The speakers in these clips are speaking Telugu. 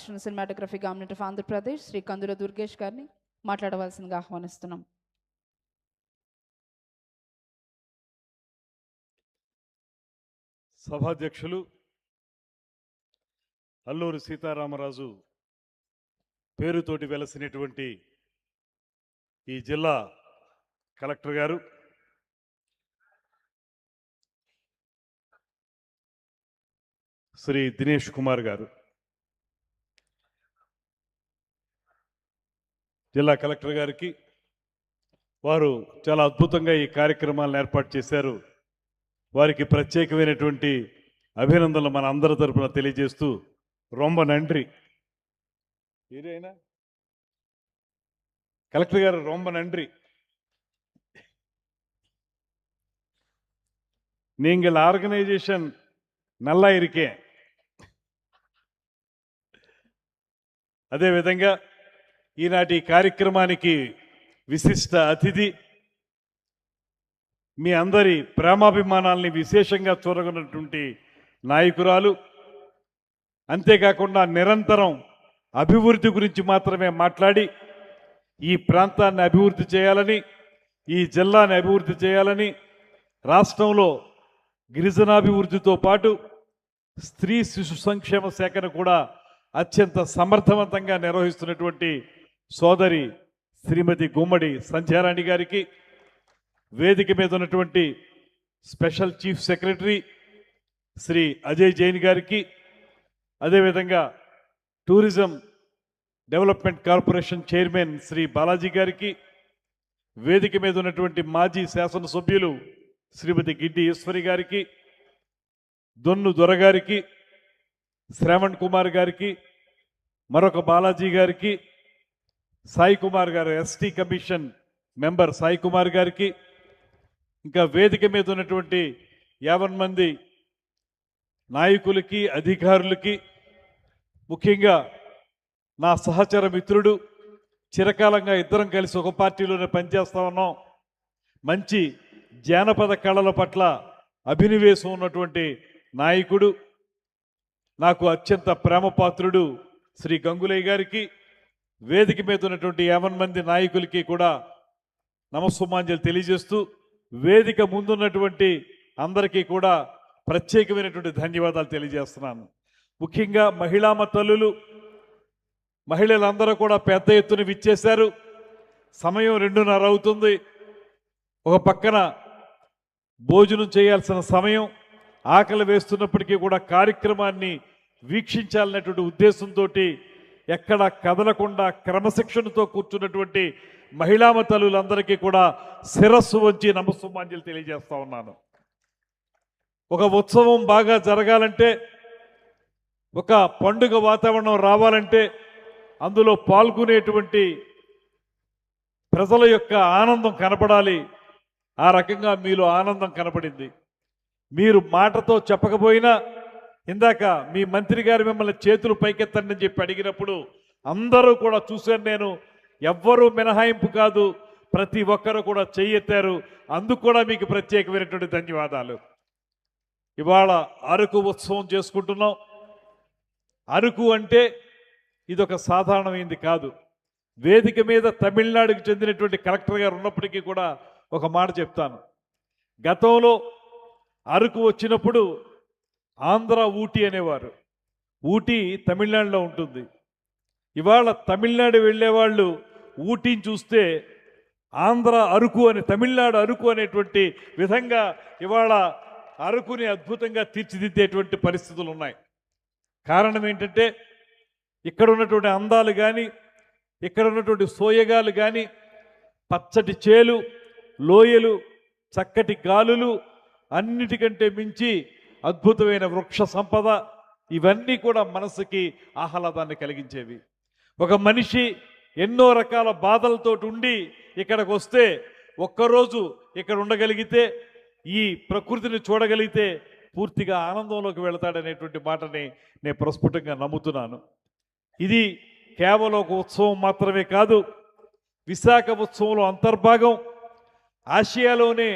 Cinematography government of Andhra Pradesh Shri కందుల దుర్గేష్ గారిని మాట్లాడవలసిందిగా ఆహ్వానిస్తున్నాం. సభాధ్యక్షులు అల్లూరి సీతారామరాజు పేరుతోటి వెలసినటువంటి ఈ జిల్లా కలెక్టర్ గారు, శ్రీ దినేష్ కుమార్ గారు, జిల్లా కలెక్టర్ గారికి వారు చాలా అద్భుతంగా ఈ కార్యక్రమాలను ఏర్పాటు చేశారు. వారికి ప్రత్యేకమైనటువంటి అభినందనలు మన అందరి తరపున తెలియజేస్తూ రొంబ నండ్రి. ఏదైనా కలెక్టర్ గారు రొంబ నండ్రి. நீங்கள் ఆర్గనైజేషన్ నల్లా ఇరికే. అదేవిధంగా ఈనాటి కార్యక్రమానికి విశిష్ట అతిథి, మీ అందరి ప్రేమాభిమానాల్ని విశేషంగా చూరగొన్నటువంటి నాయకురాలు, అంతేకాకుండా నిరంతరం అభివృద్ధి గురించి మాత్రమే మాట్లాడి ఈ ప్రాంతాన్ని అభివృద్ధి చేయాలని, ఈ జిల్లాని అభివృద్ధి చేయాలని, రాష్ట్రంలో గిరిజనాభివృద్ధితో పాటు స్త్రీ శిశు సంక్షేమ శాఖను కూడా అత్యంత సమర్థవంతంగా నిర్వహిస్తున్నటువంటి సోదరి శ్రీమతి గుమ్మడి సంధ్యారాణి గారికి, వేదిక మీద ఉన్నటువంటి special chief secretary Shri Ajay Jain గారికి, అదేవిధంగా tourism development corporation chairman Shri Balaji గారికి, వేదిక మీద ఉన్నటువంటి మాజీ శాసనసభ్యులు శ్రీమతి గిడ్డి ఈశ్వరి గారికి, దొన్ను దొరగారికి, శ్రావణ్ కుమార్ గారికి, మరొక బాలాజీ గారికి, సాయి కుమార్ గారు ST commission member Sai Kumar గారికి, ఇంకా వేదిక మీద ఉన్నటువంటి 50 మంది నాయకులకి, అధికారులకి, ముఖ్యంగా నా సహచర మిత్రుడు, చిరకాలంగా ఇద్దరం కలిసి ఒక పార్టీలోనే పనిచేస్తా ఉన్నాం, మంచి జానపద కళల పట్ల అభినివేశం ఉన్నటువంటి నాయకుడు, నాకు అత్యంత ప్రేమపాత్రుడు శ్రీ గంగులయ్య గారికి, వేదిక మీద ఉన్నటువంటి 50 మంది నాయకులకి కూడా నమస్సుమాంజలి తెలియజేస్తూ, వేదిక ముందున్నటువంటి అందరికీ కూడా ప్రత్యేకమైనటువంటి ధన్యవాదాలు తెలియజేస్తున్నాను. ముఖ్యంగా మహిళామ తల్లులు, మహిళలందరూ కూడా పెద్ద ఎత్తున విచ్చేశారు. సమయం 2:30 అవుతుంది. ఒక పక్కన భోజనం చేయాల్సిన సమయం, ఆకలి వేస్తున్నప్పటికీ కూడా కార్యక్రమాన్ని వీక్షించాలనేటువంటి ఉద్దేశంతో ఎక్కడ కదలకుండా క్రమశిక్షణతో కూర్చున్నటువంటి మహిళామ తల్లులందరికీ కూడా శిరస్సు వంచి నమస్సుమాంజలి తెలియజేస్తా ఉన్నాను. ఒక ఉత్సవం బాగా జరగాలంటే, ఒక పండుగ వాతావరణం రావాలంటే అందులో పాల్గొనేటువంటి ప్రజల యొక్క ఆనందం కనపడాలి. ఆ రకంగా మీలో ఆనందం కనపడింది. మీరు మాటతో చెప్పకపోయినా, ఇందాక మీ మంత్రి గారు మిమ్మల్ని చేతులు పైకెత్తండి అని చెప్పి అడిగినప్పుడు అందరూ కూడా చూశాను నేను. ఎవ్వరూ మినహాయింపు కాదు, ప్రతి ఒక్కరూ కూడా చెయ్యెత్తారు. అందుకు కూడా మీకు ప్రత్యేకమైనటువంటి ధన్యవాదాలు. ఇవాళ అరకు ఉత్సవం చేసుకుంటున్నాం. అరకు అంటే ఇదొక సాధారణమైంది కాదు. వేదిక మీద తమిళనాడుకు చెందినటువంటి కలెక్టర్ గారు ఉన్నప్పటికీ కూడా ఒక మాట చెప్తాను. గతంలో అరకు వచ్చినప్పుడు ఆంధ్ర ఊటీ అనేవారు. ఊటీ తమిళనాడులో ఉంటుంది. ఇవాళ తమిళనాడు వెళ్ళేవాళ్ళు ఊటీని చూస్తే ఆంధ్ర అరకు అని, తమిళనాడు అరకు అనేటువంటి విధంగా ఇవాళ అరకుని అద్భుతంగా తీర్చిదిద్దేటువంటి పరిస్థితులు ఉన్నాయి. కారణం ఏంటంటే, ఇక్కడ ఉన్నటువంటి అందాలు కానీ, ఇక్కడ ఉన్నటువంటి సోయగాలు కానీ, పచ్చటి చేలు, లోయలు, చక్కటి గాలులు, అన్నిటికంటే మించి అద్భుతమైన వృక్ష సంపద, ఇవన్నీ కూడా మనసుకి ఆహ్లాదాన్ని కలిగించేవి. ఒక మనిషి ఎన్నో రకాల బాధలతో ఉండి ఇక్కడికి వస్తే, ఒక్కరోజు ఇక్కడ ఉండగలిగితే, ఈ ప్రకృతిని చూడగలిగితే పూర్తిగా ఆనందంలోకి వెళతాడనేటువంటి మాటని నేను ప్రస్ఫుటంగా నమ్ముతున్నాను. ఇది కేవలం ఒక ఉత్సవం మాత్రమే కాదు, విశాఖ ఉత్సవంలో అంతర్భాగం. ఆసియాలోనే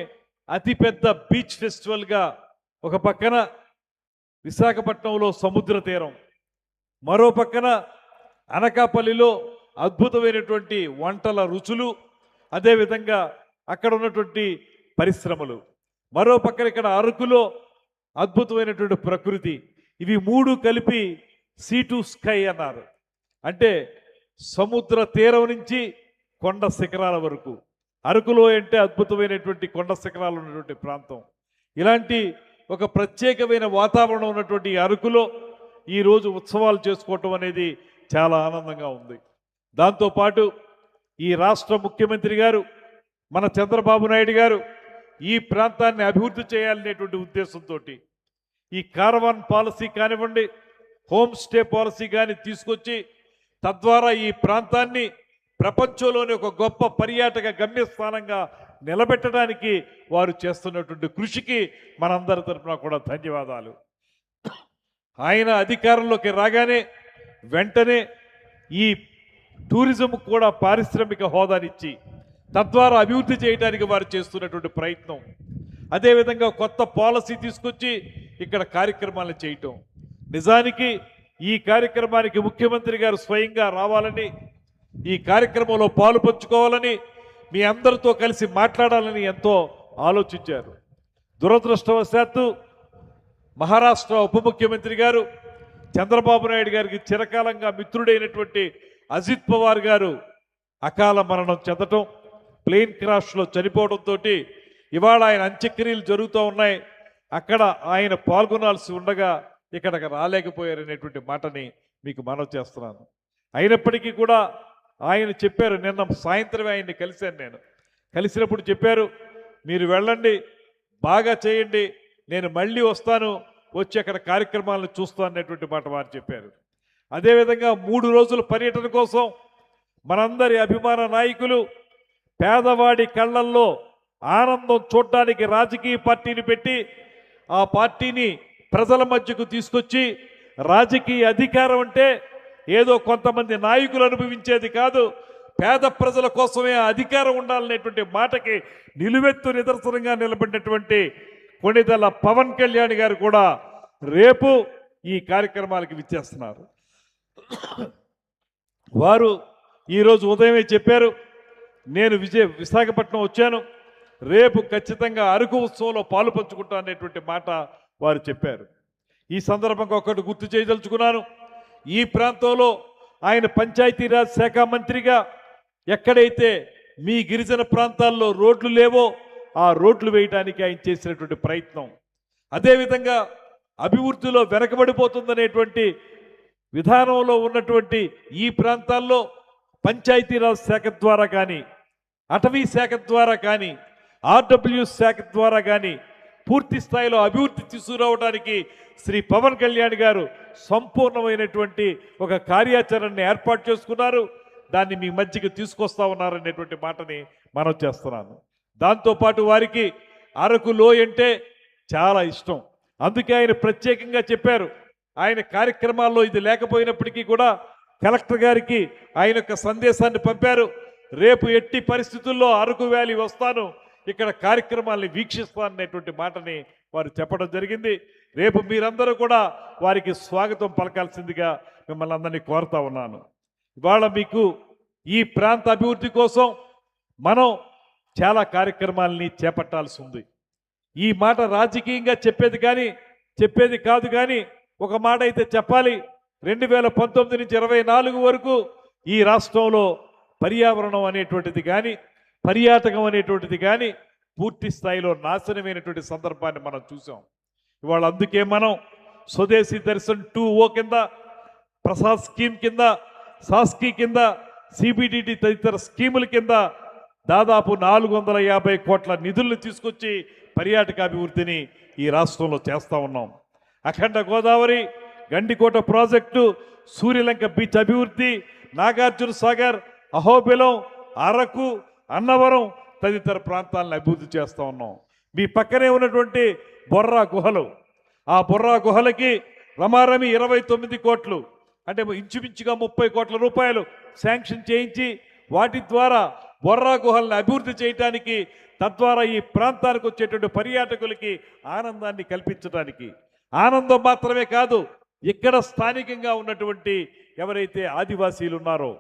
అతిపెద్ద బీచ్ ఫెస్టివల్గా ఒక పక్కన విశాఖపట్నంలో సముద్ర తీరం, మరో పక్కన అనకాపల్లిలో అద్భుతమైనటువంటి వంటల రుచులు, అదేవిధంగా అక్కడ ఉన్నటువంటి పరిశ్రమలు, మరో పక్కన ఇక్కడ అరకులో అద్భుతమైనటువంటి ప్రకృతి, ఇవి మూడు కలిపి సీ టు స్కై అన్నారు. అంటే సముద్ర తీరం నుంచి కొండ శిఖరాల వరకు అరకులో అంటే అద్భుతమైనటువంటి కొండ శిఖరాలు ఉన్నటువంటి ప్రాంతం. ఇలాంటి ఒక ప్రత్యేకమైన వాతావరణం ఉన్నటువంటి ఈ అరకులో ఈరోజు ఉత్సవాలు చేసుకోవటం అనేది చాలా ఆనందంగా ఉంది. దాంతోపాటు ఈ రాష్ట్ర ముఖ్యమంత్రి గారు మన చంద్రబాబు నాయుడు గారు ఈ ప్రాంతాన్ని అభివృద్ధి చేయాలనేటువంటి ఉద్దేశంతో ఈ కారవాన్ పాలసీ కానివ్వండి, హోమ్ స్టే పాలసీ కానీ తీసుకొచ్చి తద్వారా ఈ ప్రాంతాన్ని ప్రపంచంలోని ఒక గొప్ప పర్యాటక గమ్యస్థానంగా నిలబెట్టడానికి వారు చేస్తున్నటువంటి కృషికి మనందరి తరఫున కూడా ధన్యవాదాలు. ఆయన అధికారంలోకి రాగానే వెంటనే ఈ టూరిజం కూడా పారిశ్రామిక హోదానిచ్చి తద్వారా అభివృద్ధి చేయడానికి వారు చేస్తున్నటువంటి ప్రయత్నం, అదేవిధంగా కొత్త పాలసీ తీసుకొచ్చి ఇక్కడ కార్యక్రమాలను చేయటం. నిజానికి ఈ కార్యక్రమానికి ముఖ్యమంత్రి గారు స్వయంగా రావాలని, ఈ కార్యక్రమంలో పాలు పంచుకోవాలని, మీ అందరితో కలిసి మాట్లాడాలని ఎంతో ఆలోచించారు. దురదృష్టవశాత్తు మహారాష్ట్ర ఉప ముఖ్యమంత్రి గారు చంద్రబాబు నాయుడు గారికి చిరకాలంగా మిత్రుడైనటువంటి అజిత్ పవార్ గారు అకాల మరణం చెందటం, ప్లేన్ క్రాష్లో చనిపోవడంతో ఇవాళ ఆయన అంత్యక్రియలు జరుగుతూ ఉన్నాయి. అక్కడ ఆయన పాల్గొనాల్సి ఉండగా ఇక్కడికి రాలేకపోయారనేటువంటి మాటని మీకు మనవి చేస్తున్నాను. అయినప్పటికీ కూడా ఆయన చెప్పారు, నిన్న సాయంత్రమే ఆయన్ని కలిశాను నేను, కలిసినప్పుడు చెప్పారు, మీరు వెళ్ళండి, బాగా చేయండి, నేను మళ్ళీ వస్తాను, వచ్చి అక్కడ కార్యక్రమాలను చూస్తాను అనేటువంటి మాట వారు చెప్పారు. అదేవిధంగా 3 రోజుల పర్యటన కోసం మనందరి అభిమాన నాయకులు పేదవాడి కళ్ళల్లో ఆనందం చూడడానికి రాజకీయ పార్టీని పెట్టి ఆ పార్టీని ప్రజల మధ్యకు తీసుకొచ్చి, రాజకీయ అధికారం అంటే ఏదో కొంతమంది నాయకులు అనుభవించేది కాదు, పేద ప్రజల కోసమే ఆ అధికారం ఉండాలనేటువంటి మాటకి నిలువెత్తు నిదర్శనంగా నిలబడినటువంటి కొణిదెల పవన్ కళ్యాణ్ గారు కూడా రేపు ఈ కార్యక్రమాలకి విచ్చేస్తున్నారు. వారు ఈరోజు ఉదయమే చెప్పారు, నేను విశాఖపట్నం వచ్చాను, రేపు ఖచ్చితంగా అరకు ఉత్సవంలో పాలు పంచుకుంటా అనేటువంటి మాట వారు చెప్పారు. ఈ సందర్భంగా ఒకటి గుర్తు చేయదలుచుకున్నాను, ఈ ప్రాంతంలో ఆయన పంచాయతీరాజ్ శాఖ మంత్రిగా ఎక్కడైతే మీ గిరిజన ప్రాంతాల్లో రోడ్లు లేవో ఆ రోడ్లు వేయడానికి ఆయన చేసినటువంటి ప్రయత్నం, అదేవిధంగా అభివృద్ధిలో వెనకబడిపోతుందనేటువంటి విధానంలో ఉన్నటువంటి ఈ ప్రాంతాల్లో పంచాయతీరాజ్ శాఖ ద్వారా కానీ, అటవీ శాఖ ద్వారా కానీ, ఆర్డబ్ల్యూ శాఖ ద్వారా కానీ పూర్తి స్థాయిలో అభివృద్ధి తీసుకురావడానికి శ్రీ పవన్ కళ్యాణ్ గారు సంపూర్ణమైనటువంటి ఒక కార్యాచరణని ఏర్పాటు చేసుకున్నారు. దాన్ని మీ మధ్యకి తీసుకొస్తా ఉన్నారనేటువంటి మాటని మనం చేస్తున్నాను. దాంతోపాటు వారికి అరకు లోయ అంటే చాలా ఇష్టం, అందుకే ఆయన ప్రత్యేకంగా చెప్పారు. ఆయన కార్యక్రమాల్లో ఇది లేకపోయినప్పటికీ కూడా కలెక్టర్ గారికి ఆయన యొక్క సందేశాన్ని పంపారు, రేపు ఎట్టి పరిస్థితుల్లో అరకు వ్యాలీ వస్తాను, ఇక్కడ కార్యక్రమాల్ని వీక్షిస్తాననేటువంటి మాటని వారు చెప్పడం జరిగింది. రేపు మీరందరూ కూడా వారికి స్వాగతం పలకాల్సిందిగా మిమ్మల్ని అందరినీ కోరుతా ఉన్నాను. ఇవాళ మీకు ఈ ప్రాంత అభివృద్ధి కోసం మనం చాలా కార్యక్రమాలని చేపట్టాల్సి ఉంది. ఈ మాట రాజకీయంగా చెప్పేది కాదు కానీ ఒక మాట అయితే చెప్పాలి, 2019 నుంచి 24 వరకు ఈ రాష్ట్రంలో పర్యావరణం అనేటువంటిది కానీ, పర్యాటకం అనేటువంటిది కానీ పూర్తి స్థాయిలో నాశనమైనటువంటి సందర్భాన్ని మనం చూసాం. ఇవాళ అందుకే మనం స్వదేశీ దర్శన్ 2O కింద, ప్రసాద్ స్కీమ్ కింద, సాస్కీ కింద, సిబిడిటి తదితర స్కీముల కింద దాదాపు 450 కోట్ల నిధులను తీసుకొచ్చి పర్యాటక అభివృద్ధిని ఈ రాష్ట్రంలో చేస్తూ ఉన్నాం. అఖండ గోదావరి, గండికోట ప్రాజెక్టు, సూర్యలంక బీచ్ అభివృద్ధి, నాగార్జున సాగర్, అహోబిలం, అరకు, అన్నవరం తదితర ప్రాంతాలను అభివృద్ధి చేస్తూ ఉన్నాం. మీ పక్కనే ఉన్నటువంటి బొర్రా గుహలు, ఆ బొర్రా గుహలకి రమారమి 29 కోట్లు అంటే ఇంచుమించుగా 30 కోట్ల రూపాయలు శాంక్షన్ చేయించి వాటి ద్వారా బొర్రా గుహలను అభివృద్ధి చేయడానికి, తద్వారా ఈ ప్రాంతానికి వచ్చేటువంటి పర్యాటకులకి ఆనందాన్ని కల్పించడానికి, ఆనందం మాత్రమే కాదు ఇక్కడ స్థానికంగా ఉన్నటువంటి ఎవరైతే ఆదివాసీలు ఉన్నారో,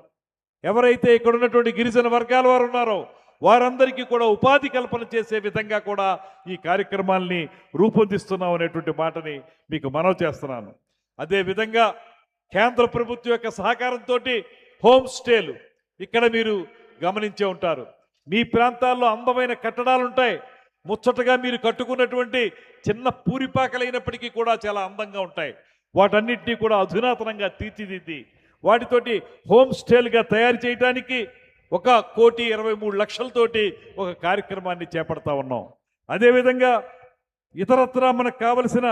ఎవరైతే ఇక్కడ ఉన్నటువంటి గిరిజన వర్గాల వారు ఉన్నారో వారందరికీ కూడా ఉపాధి కల్పన చేసే విధంగా కూడా ఈ కార్యక్రమాల్ని రూపొందిస్తున్నాం అనేటువంటి మాటని మీకు మనవి చేస్తున్నాను. అదేవిధంగా కేంద్ర ప్రభుత్వం యొక్క సహకారంతో హోమ్ స్టేలు ఇక్కడ మీరు గమనించే ఉంటారు. మీ ప్రాంతాల్లో అందమైన కట్టడాలు ఉంటాయి. ముచ్చటగా మీరు కట్టుకున్నటువంటి చిన్న పూరిపాకలైనప్పటికీ కూడా చాలా అందంగా ఉంటాయి. వాటన్నిటినీ కూడా అధునాతనంగా తీర్చిదిద్ది వాటితోటి హోమ్ స్టేలుగా తయారు చేయడానికి 1,23,00,000తోటి ఒక కార్యక్రమాన్ని చేపడతా ఉన్నాం. అదేవిధంగా ఇతరత్రా మనకు కావలసిన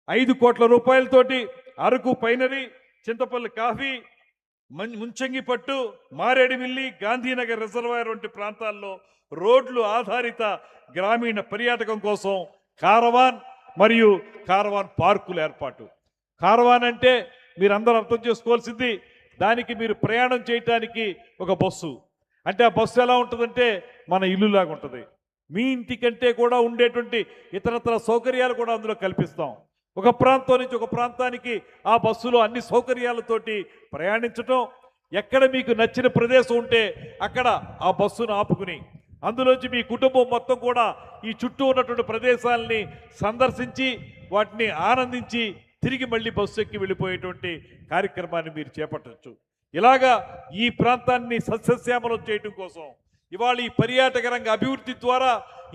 5 కోట్ల రూపాయలతోటి అరకు పైనరీ, చింతపల్లి కాఫీ, ముంచంగి పట్టు, మారేడుమిల్లి, గాంధీనగర్ రిజర్వాయర్ వంటి ప్రాంతాల్లో రోడ్లు ఆధారిత గ్రామీణ పర్యాటకం కోసం కారవాన్ మరియు కారవాన్ పార్కుల ఏర్పాటు. కారవాన్ అంటే మీరందరూ అర్థం చేసుకోవాల్సింది, దానికి మీరు ప్రయాణం చేయటానికి ఒక బస్సు. అంటే ఆ బస్సు ఎలా ఉంటుందంటే మన ఇల్లులాగా ఉంటుంది. మీ ఇంటికంటే కూడా ఉండేటువంటి ఇతరత్ర సౌకర్యాలు కూడా అందులో కల్పిస్తాం. ఒక ప్రాంతం నుంచి ఒక ప్రాంతానికి ఆ బస్సులో అన్ని సౌకర్యాలతోటి ప్రయాణించటం, ఎక్కడ మీకు నచ్చిన ప్రదేశం ఉంటే అక్కడ ఆ బస్సును ఆపుకుని అందులోంచి మీ కుటుంబం మొత్తం కూడా ఈ చుట్టూ ఉన్నటువంటి ప్రదేశాలని సందర్శించి వాటిని ఆనందించి తిరిగి మళ్ళీ బస్సు ఎక్కి వెళ్ళిపోయేటువంటి కార్యక్రమాన్ని మీరు చేపట్టవచ్చు. ఇలాగా ఈ ప్రాంతాన్ని సస్యశ్యామలం చేయడం కోసం ఇవాళ ఈ పర్యాటక రంగ అభివృద్ధి ద్వారా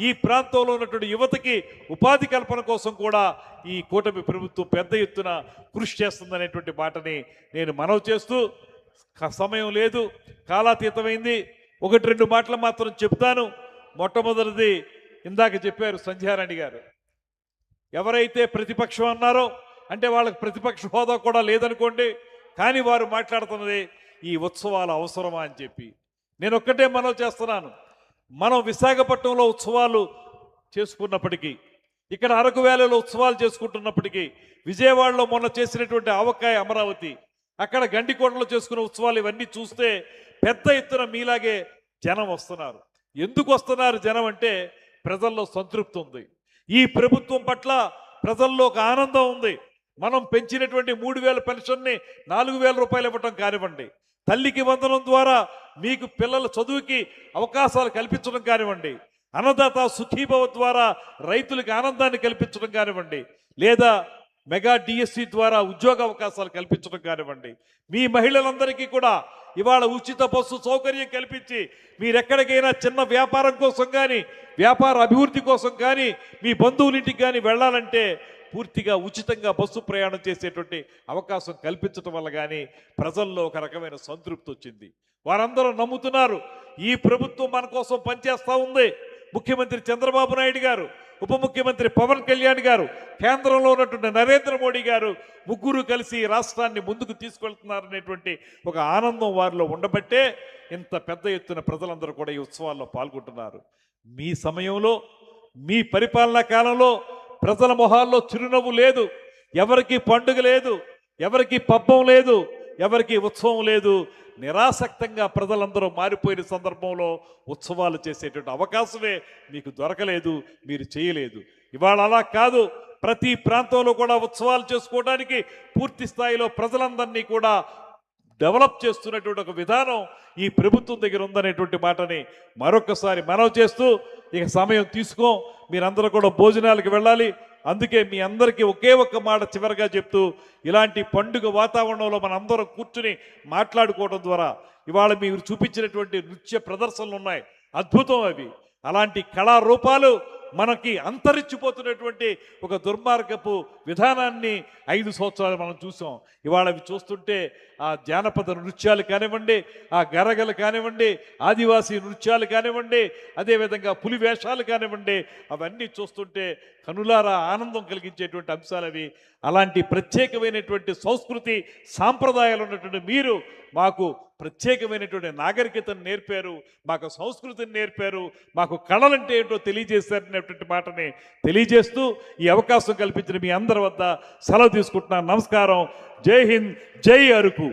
ఈ ప్రాంతంలో ఉన్నటువంటి యువతకి ఉపాధి కల్పన కోసం కూడా ఈ కూటమి ప్రభుత్వం పెద్ద ఎత్తున కృషి చేస్తుందనేటువంటి మాటని నేను మనవి చేస్తూ, సమయం లేదు, కాలాతీతమైంది, 1-2 మాటలు మాత్రం చెప్తాను. మొట్టమొదటిది ఇందాక చెప్పారు సంధ్యారాణి గారు, ఎవరైతే ప్రతిపక్షం అన్నారో అంటే వాళ్ళకి ప్రతిపక్ష హోదా కూడా లేదనుకోండి, కానీ వారు మాట్లాడుతున్నది ఈ ఉత్సవాలు అవసరమా అని చెప్పి. నేను ఒక్కటే మనవి చేస్తున్నాను, మనం విశాఖపట్నంలో ఉత్సవాలు చేసుకున్నప్పటికీ, ఇక్కడ అరకు వ్యాలీలో ఉత్సవాలు చేసుకుంటున్నప్పటికీ, విజయవాడలో మొన్న చేసినటువంటి ఆవకాయ అమరావతి, అక్కడ గండికోటలో చేసుకున్న ఉత్సవాలు ఇవన్నీ చూస్తే పెద్ద ఎత్తున మీలాగే జనం వస్తున్నారు. ఎందుకు వస్తున్నారు జనం అంటే ప్రజల్లో సంతృప్తి ఉంది, ఈ ప్రభుత్వం పట్ల ప్రజల్లో ఒక ఆనందం ఉంది. మనం పెంచినటువంటి 3,000 పెన్షన్ని 4,000 రూపాయలు ఇవ్వటం కానివ్వండి, తల్లికి వందనం ద్వారా మీకు పిల్లల చదువుకి అవకాశాలు కల్పించడం కానివ్వండి, అన్నదాత సుఖీభవ ద్వారా రైతులకు ఆనందాన్ని కల్పించడం కానివ్వండి, లేదా మెగా డిఎస్సి ద్వారా ఉద్యోగ అవకాశాలు కల్పించడం కానివ్వండి, మీ మహిళలందరికీ కూడా ఇవాళ ఉచిత బస్సు సౌకర్యం కల్పించి మీరెక్కడికైనా చిన్న వ్యాపారం కోసం కానీ వ్యాపార అభివృద్ధి కోసం కానీ మీ బంధువులింటికి కానీ వెళ్ళాలంటే పూర్తిగా ఉచితంగా బస్సు ప్రయాణం చేసేటువంటి అవకాశం కల్పించడం వల్ల కానీ ప్రజల్లో ఒక రకమైన సంతృప్తి వచ్చింది. వారందరూ నమ్ముతున్నారు ఈ ప్రభుత్వం మన కోసం పనిచేస్తూ ఉంది. ముఖ్యమంత్రి చంద్రబాబు నాయుడు గారు, ఉప ముఖ్యమంత్రి పవన్ కళ్యాణ్ గారు, కేంద్రంలో ఉన్నటువంటి నరేంద్ర మోడీ గారు ముగ్గురు కలిసి రాష్ట్రాన్ని ముందుకు తీసుకెళ్తున్నారనేటువంటి ఒక ఆనందం వారిలో ఉండబట్టే ఇంత పెద్ద ఎత్తున ప్రజలందరూ కూడా ఈ ఉత్సవాల్లో పాల్గొంటున్నారు. మీ సమయంలో, మీ పరిపాలనా కాలంలో ప్రజల మొహాల్లో చిరునవ్వు లేదు, ఎవరికి పండుగ లేదు, ఎవరికి పబ్బం లేదు, ఎవరికి ఉత్సవం లేదు. నిరాసక్తంగా ప్రజలందరూ మారిపోయిన సందర్భంలో ఉత్సవాలు చేసేటువంటి అవకాశమే మీకు దొరకలేదు, మీరు చేయలేదు. ఇవాళ అలా కాదు, ప్రతి ప్రాంతంలో కూడా ఉత్సవాలు చేసుకోవడానికి పూర్తి స్థాయిలో ప్రజలందరినీ కూడా డెవలప్ చేస్తున్నటువంటి ఒక విధానం ఈ ప్రభుత్వం దగ్గర ఉందనేటువంటి మాటని మరొకసారి మనవి చేస్తూ, ఇక సమయం తీసుకో, మీరందరూ కూడా భోజనాలకు వెళ్ళాలి. అందుకే మీ అందరికీ ఒకే ఒక్క మాట చివరిగా చెప్తూ, ఇలాంటి పండుగ వాతావరణంలో మనందరం కూర్చుని మాట్లాడుకోవడం ద్వారా ఇవాళ మీరు చూపించినటువంటి నృత్య ప్రదర్శనలు ఉన్నాయి, అద్భుతం అవి. అలాంటి కళారూపాలు మనకి అంతరించిపోతున్నటువంటి ఒక దుర్మార్గపు విధానాన్ని 5 సంవత్సరాలు మనం చూసాం. ఇవాళ అవి చూస్తుంటే ఆ జానపద నృత్యాలు కానివ్వండి, ఆ గరగలు కానివ్వండి, ఆదివాసీ నృత్యాలు కానివ్వండి, అదేవిధంగా పులి వేషాలు కానివ్వండి, అవన్నీ చూస్తుంటే కనులారా ఆనందం కలిగించేటువంటి అంశాలు అవి. అలాంటి ప్రత్యేకమైనటువంటి సంస్కృతి సాంప్రదాయాలు ఉన్నటువంటి మీరు మాకు ప్రత్యేకమైనటువంటి నాగరికతను నేర్పారు, మాకు సంస్కృతిని నేర్పారు, మాకు కళలంటే ఏంటో తెలియజేశారనేటువంటి మాటని తెలియజేస్తూ ఈ అవకాశం కల్పించిన మీ అందరి వద్ద సెలవు తీసుకుంటున్నాను. నమస్కారం. జై హింద్, జై Araku.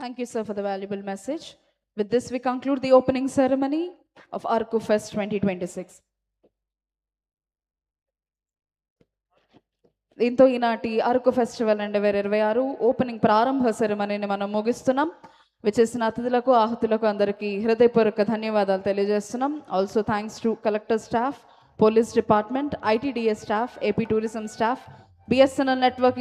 Thank you, sir, for the valuable message. With this, we conclude the opening ceremony of Arku Fest 2026. దీంతో ఈనాటి అరకు ఫెస్టివల్ 2026 ఓపెనింగ్ ప్రారంభ సెరమనీని మనం ముగిస్తున్నాం. విచ్చేసిన అతిథులకు ఆహుతులకు అందరికీ హృదయపూర్వక ధన్యవాదాలు తెలియజేస్తున్నాం. Also thanks to collector staff, police department, ITDA staff, AP tourism staff, BSNL networking